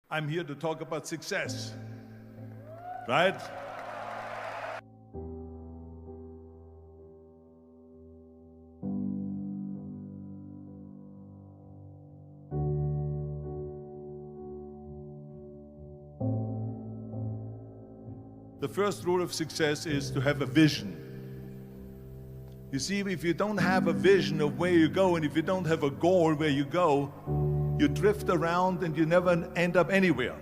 I'm here to talk about success, right? The first rule of success is to have a vision. You see, if you don't have a vision of where you go, and if you don't have a goal where you go, you drift around and you never end up anywhere.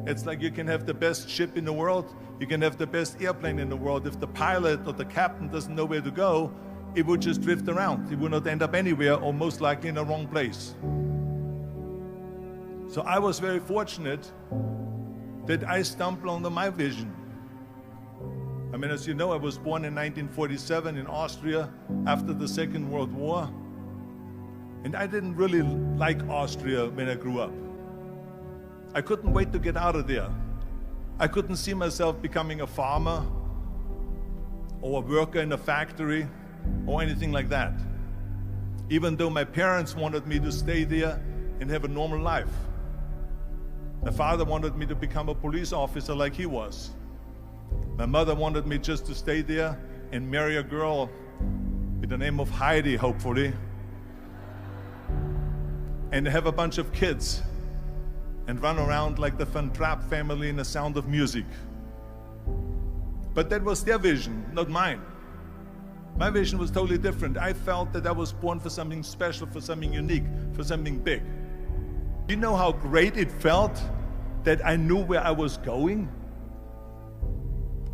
It's like you can have the best ship in the world, you can have the best airplane in the world. If the pilot or the captain doesn't know where to go, it will just drift around. It will not end up anywhere, or most likely in the wrong place. So I was very fortunate that I stumbled onto my vision. I mean, as you know, I was born in 1947 in Austria after the Second World War. And I didn't really like Austria when I grew up. I couldn't wait to get out of there. I couldn't see myself becoming a farmer or a worker in a factory or anything like that, even though my parents wanted me to stay there and have a normal life. My father wanted me to become a police officer like he was. My mother wanted me just to stay there and marry a girl with the name of Heidi, hopefully, and have a bunch of kids and run around like the Van Trapp family in The Sound of Music. But that was their vision, not mine. My vision was totally different. I felt that I was born for something special, for something unique, for something big. Do you know how great it felt that I knew where I was going?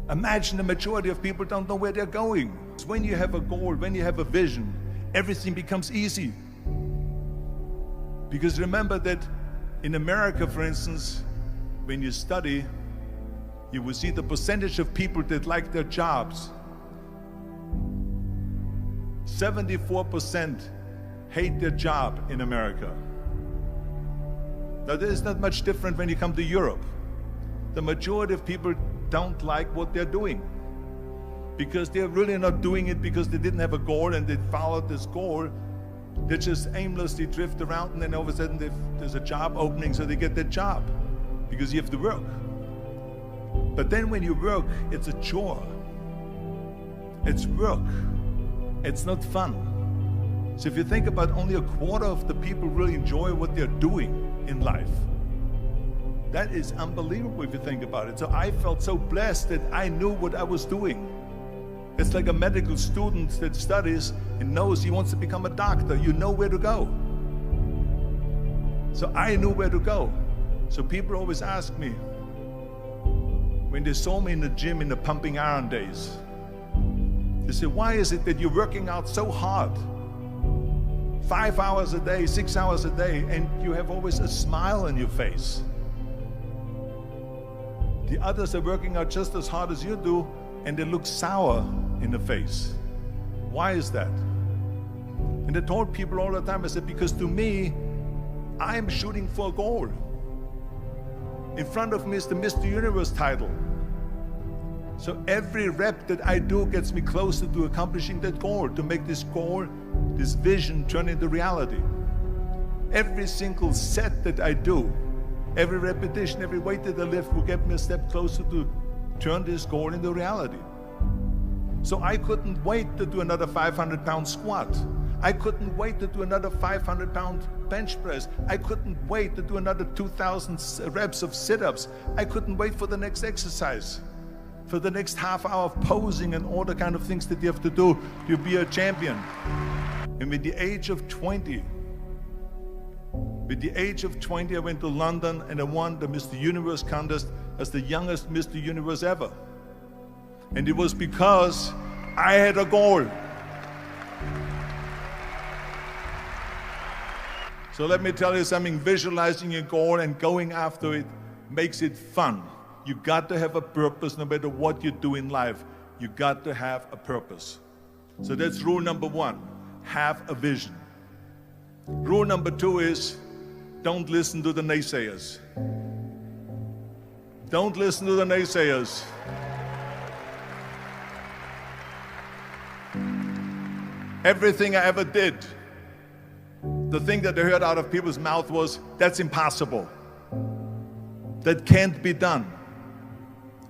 Imagine the majority of people don't know where they're going. When you have a goal, when you have a vision, everything becomes easy. Because remember that in America, for instance, when you study, you will see the percentage of people that like their jobs. 74% hate their job in America. Now, this is not much different when you come to Europe. The majority of people don't like what they're doing because they're really not doing it because they didn't have a goal and they followed this goal. They just aimlessly drift around, and then all of a sudden there's a job opening, so they get that job because you have to work. But then when you work, it's a chore. It's work. It's not fun. So if you think about, only a quarter of the people really enjoy what they're doing in life. That is unbelievable if you think about it. So I felt so blessed that I knew what I was doing. It's like a medical student that studies and knows he wants to become a doctor. You know where to go. So I knew where to go. So people always ask me, when they saw me in the gym in the pumping iron days, they say, why is it that you're working out so hard? 5 hours a day, 6 hours a day, and you have always a smile on your face. The others are working out just as hard as you do, and they look sour in the face. Why is that? And I told people all the time, I said, because to me, I'm shooting for a goal. In front of me is the Mr. Universe title. So every rep that I do gets me closer to accomplishing that goal, to make this goal, this vision turn into reality. Every single set that I do, every repetition, every weight that I lift will get me a step closer to turn this goal into reality. So I couldn't wait to do another 500-pound squat. I couldn't wait to do another 500-pound bench press. I couldn't wait to do another 2,000 reps of sit-ups. I couldn't wait for the next exercise, for the next half hour of posing and all the kind of things that you have to do to be a champion. And with the age of 20, I went to London and I won the Mr. Universe contest as the youngest Mr. Universe ever. And it was because I had a goal. So let me tell you something, visualizing a goal and going after it makes it fun. You got to have a purpose no matter what you do in life. You got to have a purpose. So that's rule number one, have a vision. Rule number two is, don't listen to the naysayers. Don't listen to the naysayers. Everything I ever did, the thing that I heard out of people's mouth was, that's impossible. that can't be done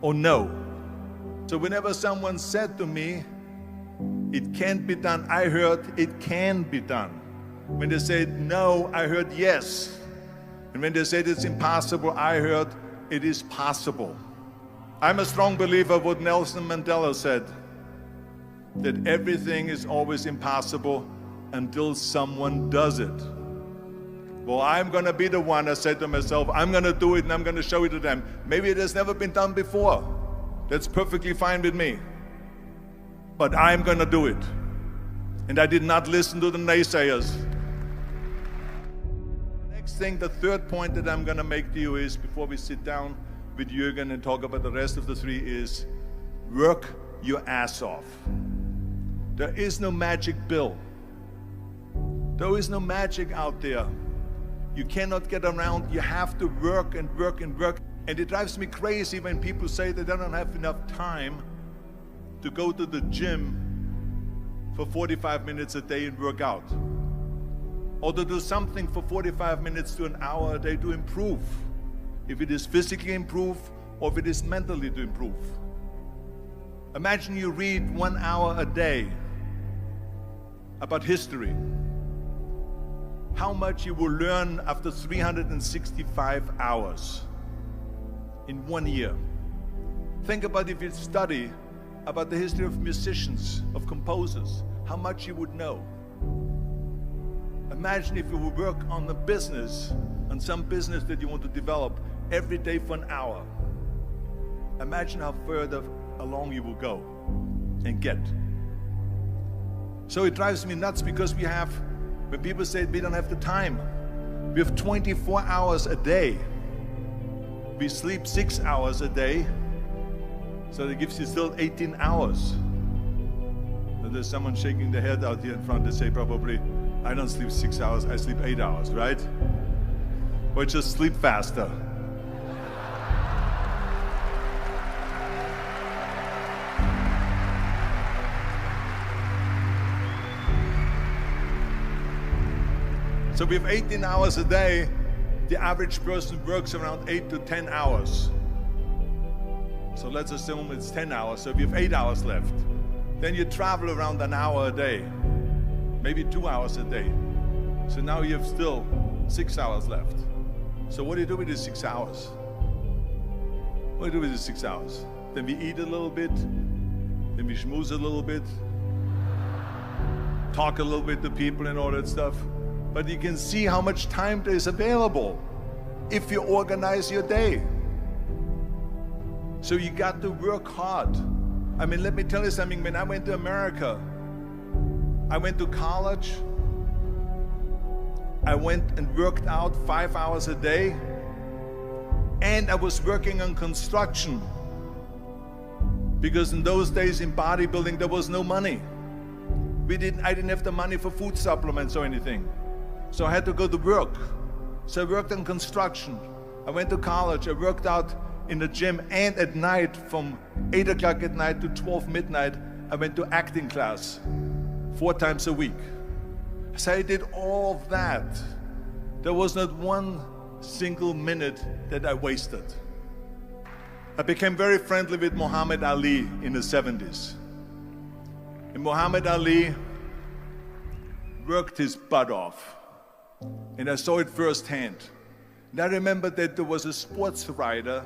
or no. So whenever someone said to me, it can't be done, I heard it can be done. When they said no, I heard yes. And when they said it's impossible, I heard it is possible. I'm a strong believer of what Nelson Mandela said, that everything is always impossible until someone does it. Well, I'm going to be the one, I said to myself, I'm going to do it and I'm going to show it to them. Maybe it has never been done before. That's perfectly fine with me. But I'm going to do it. And I did not listen to the naysayers. The next thing, the third point that I'm going to make to you is, before we sit down with Jürgen and talk about the rest of the three, is work your ass off. There is no magic pill. There is no magic out there. You cannot get around. You have to work and work and work. And it drives me crazy when people say that they don't have enough time to go to the gym for 45 minutes a day and work out, or to do something for 45 minutes to an hour a day to improve, if it is physically improve or if it is mentally to improve. Imagine you read 1 hour a day about history. How much you will learn after 365 hours in 1 year. Think about if you study about the history of musicians, of composers, how much you would know. Imagine if you would work on a business, on some business that you want to develop every day for an hour. Imagine how further along you will go and get. So it drives me nuts because we have, when people say we don't have the time, we have 24 hours a day. We sleep 6 hours a day, so that gives you still 18 hours. And there's someone shaking their head out here in front. They say probably, I don't sleep 6 hours, I sleep 8 hours, right? Or just sleep faster. So we have 18 hours a day. The average person works around 8 to 10 hours. So let's assume it's 10 hours, so we have 8 hours left. Then you travel around an hour a day, maybe 2 hours a day. So now you have still 6 hours left. So what do you do with these 6 hours? What do you do with these 6 hours? Then we eat a little bit, then we schmooze a little bit, talk a little bit to people and all that stuff. But you can see how much time there is available if you organize your day. So you got to work hard. I mean, let me tell you something. When I went to America, I went to college. I went and worked out 5 hours a day. And I was working on construction. Because in those days in bodybuilding, there was no money. I didn't have the money for food supplements or anything. So I had to go to work. So I worked on construction. I went to college. I worked out in the gym, and at night from 8 o'clock at night to 12 midnight, I went to acting class 4 times a week. So I did all of that. There was not one single minute that I wasted. I became very friendly with Muhammad Ali in the 70s. And Muhammad Ali worked his butt off. And I saw it firsthand. And I remember that there was a sports writer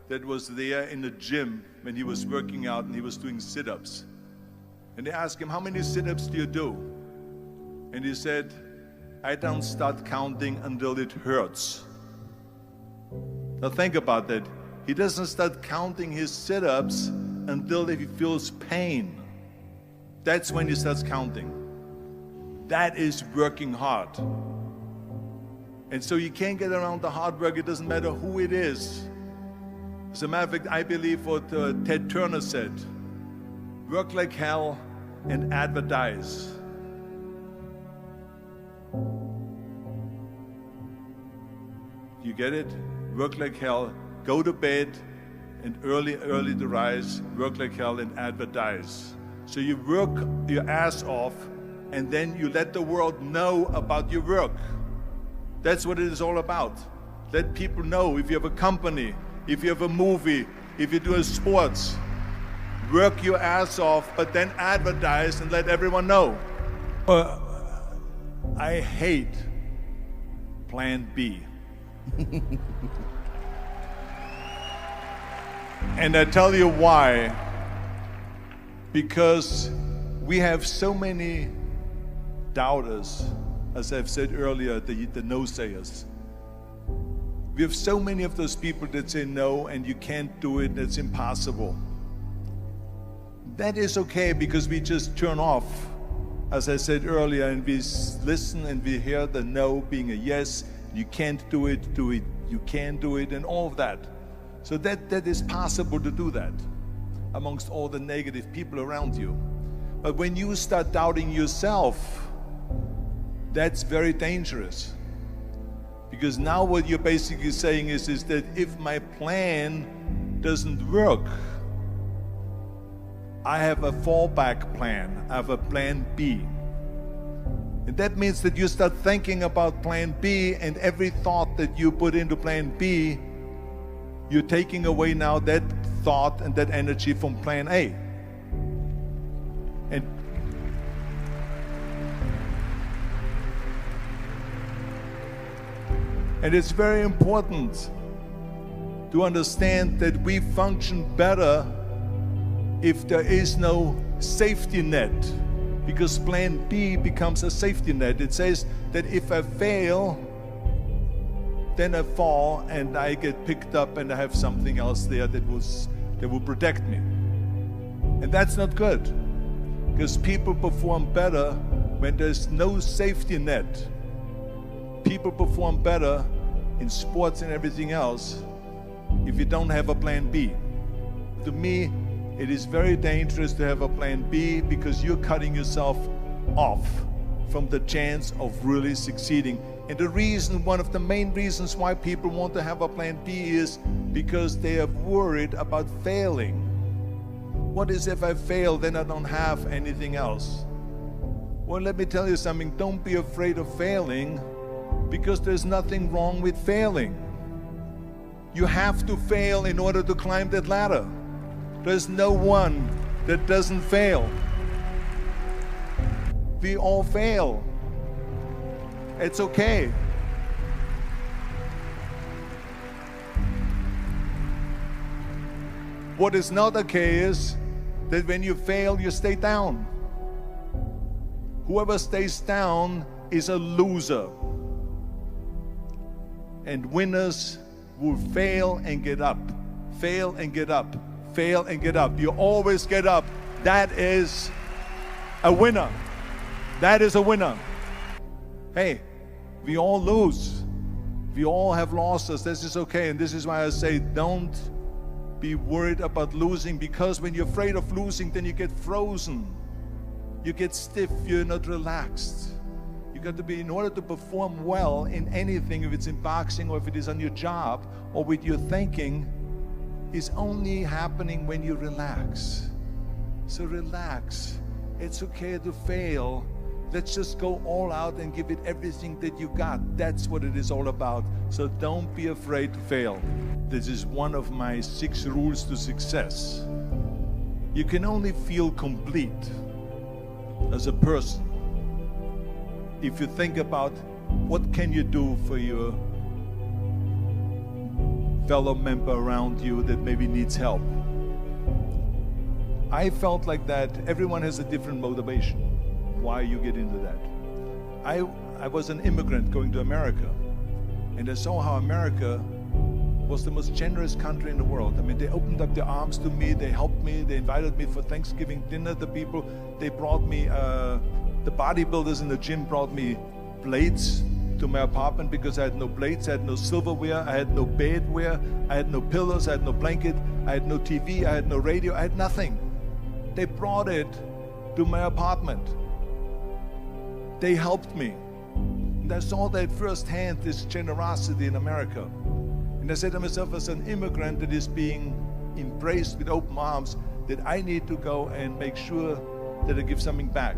that was there in the gym when he was working out and he was doing sit-ups. And they asked him, how many sit-ups do you do? And he said, I don't start counting until it hurts. Now think about that. He doesn't start counting his sit-ups until he feels pain. That's when he starts counting. That is working hard. And so you can't get around the hard work. It doesn't matter who it is. As a matter of fact, I believe what Ted Turner said, work like hell and advertise. You get it? Work like hell, go to bed, and early to rise, work like hell and advertise. So you work your ass off, and then you let the world know about your work. That's what it is all about. Let people know. If you have a company, if you have a movie, if you do a sports, work your ass off, but then advertise and let everyone know. I hate plan B. And I tell you why. Because we have so many doubters, as I've said earlier, the no-sayers. We have so many of those people that say no, and you can't do it, it's impossible. That is okay, because we just turn off, as I said earlier, and we listen and we hear the no being a yes. You can't do it, you can do it, and all of that. So that is possible to do that amongst all the negative people around you. But when you start doubting yourself, that's very dangerous. Because now what you're basically saying is that if my plan doesn't work, I have a fallback plan, I have a plan B. And that means that you start thinking about plan B, and every thought that you put into plan B, you're taking away now that thought and that energy from plan A. And it's very important to understand that we function better if there is no safety net, because plan B becomes a safety net. It says that if I fail, then I fall and I get picked up and I have something else there that will protect me. And that's not good, because people perform better when there's no safety net. People perform better in sports and everything else if you don't have a plan B. To me, it is very dangerous to have a plan B, because you're cutting yourself off from the chance of really succeeding. And the reason, one of the main reasons why people want to have a plan B is because they are worried about failing. What is if I fail, then I don't have anything else? Well, let me tell you something, don't be afraid of failing, because there's nothing wrong with failing. You have to fail in order to climb that ladder. There's no one that doesn't fail. We all fail. It's okay. What is not okay is that when you fail, you stay down. Whoever stays down is a loser. And winners will fail and get up, fail and get up, fail and get up. You always get up. That is a winner. That is a winner. Hey, we all lose. We all have losses. This is okay. And this is why I say don't be worried about losing, because when you're afraid of losing, then you get frozen. You get stiff. You're not relaxed. You got to be, in order to perform well in anything, if it's in boxing or if it is on your job or with your thinking, is only happening when you relax. So relax. It's okay to fail. Let's just go all out and give it everything that you got. That's what it is all about. So don't be afraid to fail. This is one of my 6 rules to success. You can only feel complete as a person if you think about what can you do for your fellow member around you that maybe needs help. I felt like that. Everyone has a different motivation why you get into that. I was an immigrant going to America, and I saw how America was the most generous country in the world. I mean, they opened up their arms to me, they helped me, they invited me for Thanksgiving dinner. The people, they brought me, the bodybuilders in the gym brought me plates to my apartment because I had no plates, I had no silverware, I had no bedware, I had no pillows, I had no blanket, I had no TV, I had no radio, I had nothing. They brought it to my apartment. They helped me. And I saw that firsthand, this generosity in America. And I said to myself, as an immigrant that is being embraced with open arms, that I need to go and make sure that I give something back.